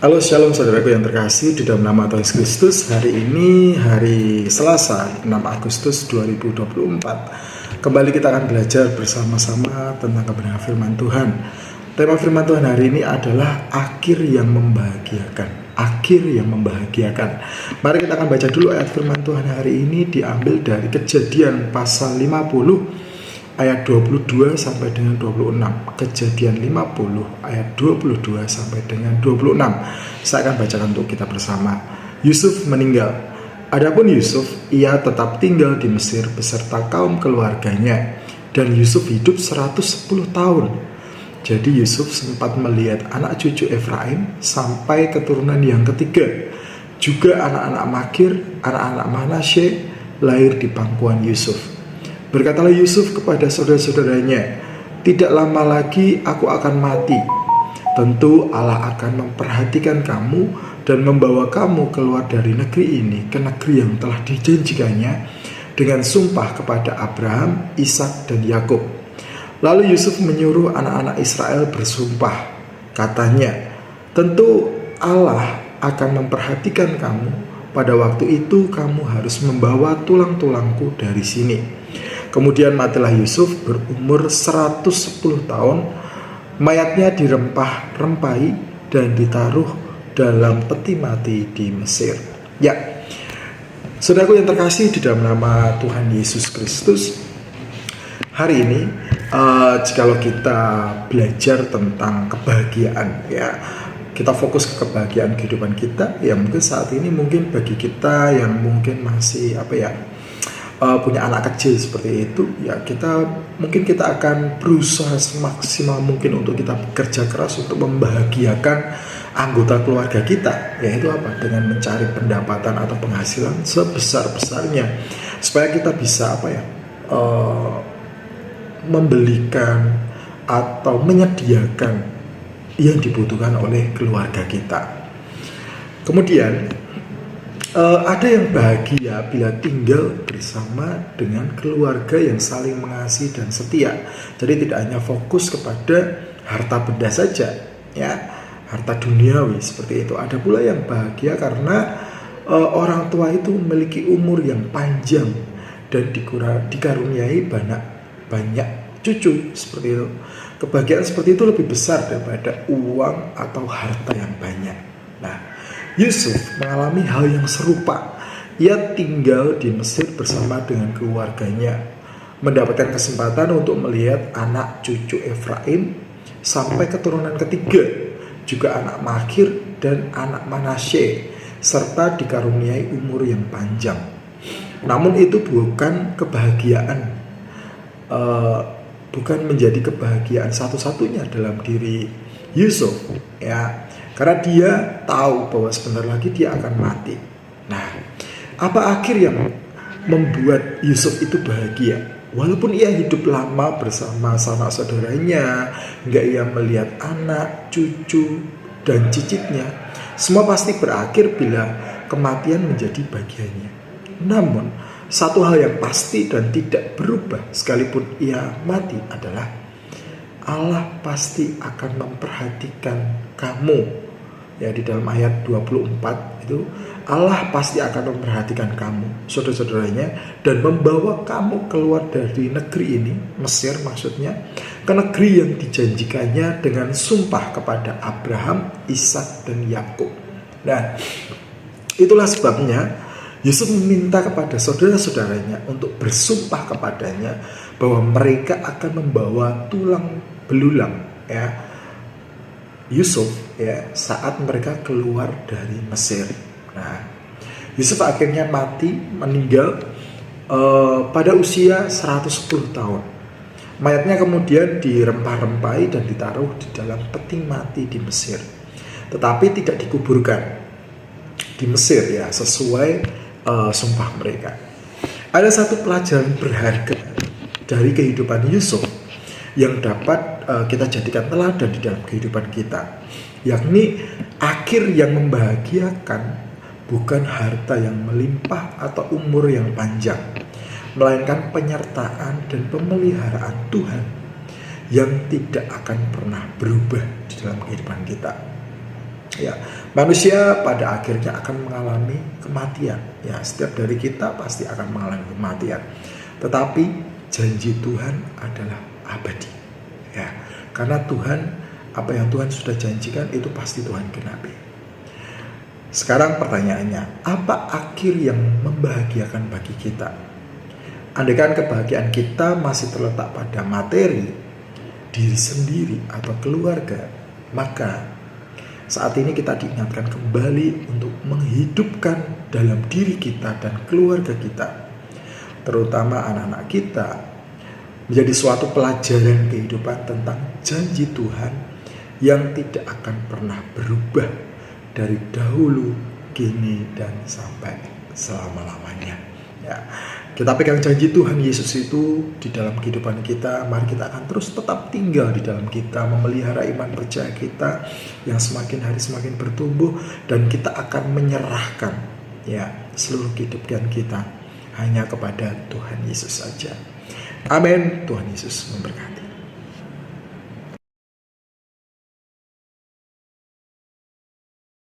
Halo Shalom saudaraku yang terkasih di dalam nama Tuhan Yesus Kristus. Hari ini hari Selasa 6 Agustus 2024. Kembali kita akan belajar bersama-sama tentang kebenaran firman Tuhan. Tema firman Tuhan hari ini adalah akhir yang membahagiakan. Akhir yang membahagiakan. Mari kita akan baca dulu ayat firman Tuhan hari ini, diambil dari Kejadian pasal 50 ayat 22 sampai dengan 26. Kejadian 50 ayat 22 sampai dengan 26. Saya akan bacakan untuk kita bersama. Yusuf meninggal. Adapun Yusuf, ia tetap tinggal di Mesir beserta kaum keluarganya, dan Yusuf hidup 110 tahun. Jadi Yusuf sempat melihat anak cucu Efraim sampai keturunan yang ketiga. Juga anak-anak Makir, anak-anak Manasye lahir di pangkuan Yusuf. Berkatalah Yusuf kepada saudara-saudaranya, "Tidak lama lagi aku akan mati. Tentu Allah akan memperhatikan kamu dan membawa kamu keluar dari negeri ini ke negeri yang telah dijanjikannya dengan sumpah kepada Abraham, Ishak, dan Yakub." Lalu Yusuf menyuruh anak-anak Israel bersumpah. Katanya, "Tentu Allah akan memperhatikan kamu. Pada waktu itu kamu harus membawa tulang-tulangku dari sini." Kemudian matilah Yusuf berumur 110 tahun. Mayatnya dirempah-rempahi dan ditaruh dalam peti mati di Mesir. Ya, saudaraku yang terkasih di dalam nama Tuhan Yesus Kristus, hari ini jikalau kita belajar tentang kebahagiaan, ya, kita fokus ke kebahagiaan kehidupan kita. Ya mungkin saat ini mungkin bagi kita yang mungkin masih punya anak kecil seperti itu, ya mungkin kita akan berusaha semaksimal mungkin untuk kita bekerja keras untuk membahagiakan anggota keluarga kita, yaitu dengan mencari pendapatan atau penghasilan sebesar-besarnya supaya kita bisa membelikan atau menyediakan yang dibutuhkan oleh keluarga kita. Kemudian ada yang bahagia bila tinggal bersama dengan keluarga yang saling mengasihi dan setia. Jadi tidak hanya fokus kepada harta benda saja, ya, harta duniawi seperti itu. Ada pula yang bahagia karena orang tua itu memiliki umur yang panjang dan dikaruniai banyak cucu seperti itu. Kebahagiaan seperti itu lebih besar daripada uang atau harta yang banyak. Nah, Yusuf mengalami hal yang serupa. Ia tinggal di Mesir bersama dengan keluarganya, mendapatkan kesempatan untuk melihat anak cucu Efraim sampai keturunan ketiga, juga anak Makir dan anak Manasye, serta dikaruniai umur yang panjang. Namun itu bukan kebahagiaan, bukan menjadi kebahagiaan satu-satunya dalam diri Yusuf, ya. Karena dia tahu bahwa sebentar lagi dia akan mati. Nah, apa akhir yang membuat Yusuf itu bahagia? Walaupun ia hidup lama bersama sanak saudaranya, hingga ia melihat anak, cucu, dan cicitnya, semua pasti berakhir bila kematian menjadi bagiannya. Namun, satu hal yang pasti dan tidak berubah sekalipun ia mati adalah Allah pasti akan memperhatikan kamu. Ya, di dalam ayat 24 itu, Allah pasti akan memperhatikan kamu, saudara-saudaranya, dan membawa kamu keluar dari negeri ini, Mesir maksudnya, ke negeri yang dijanjikannya dengan sumpah kepada Abraham, Ishak, dan Yakub. Nah, itulah sebabnya Yusuf meminta kepada saudara-saudaranya untuk bersumpah kepadanya bahwa mereka akan membawa tulang belulang, ya, Yusuf, ya, saat mereka keluar dari Mesir. Nah, Yusuf akhirnya meninggal pada usia 110 tahun. Mayatnya kemudian dirempah-rempahi dan ditaruh di dalam peti mati di Mesir, tetapi tidak dikuburkan di Mesir, ya, sesuai sumpah mereka. Ada satu pelajaran berharga dari kehidupan Yusuf yang dapat kita jadikan teladan di dalam kehidupan kita, yakni akhir yang membahagiakan bukan harta yang melimpah atau umur yang panjang, melainkan penyertaan dan pemeliharaan Tuhan yang tidak akan pernah berubah di dalam kehidupan kita. Ya, manusia pada akhirnya akan mengalami kematian. Ya, setiap dari kita pasti akan mengalami kematian. Tetapi janji Tuhan adalah abadi. Ya, karena Tuhan, apa yang Tuhan sudah janjikan itu pasti Tuhan genapi. Sekarang pertanyaannya, apa akhir yang membahagiakan bagi kita? Andaikan kebahagiaan kita masih terletak pada materi, diri sendiri atau keluarga, maka saat ini kita diingatkan kembali untuk menghidupkan dalam diri kita dan keluarga kita, terutama anak-anak kita, menjadi suatu pelajaran kehidupan tentang janji Tuhan yang tidak akan pernah berubah dari dahulu, kini, dan sampai selama-lamanya. Ya, kita pegang janji Tuhan Yesus itu di dalam kehidupan kita. Mari kita akan terus tetap tinggal di dalam kita, memelihara iman percaya kita yang semakin hari semakin bertumbuh, dan kita akan menyerahkan ya seluruh kehidupan kita hanya kepada Tuhan Yesus saja. Amin. Tuhan Yesus memberkati.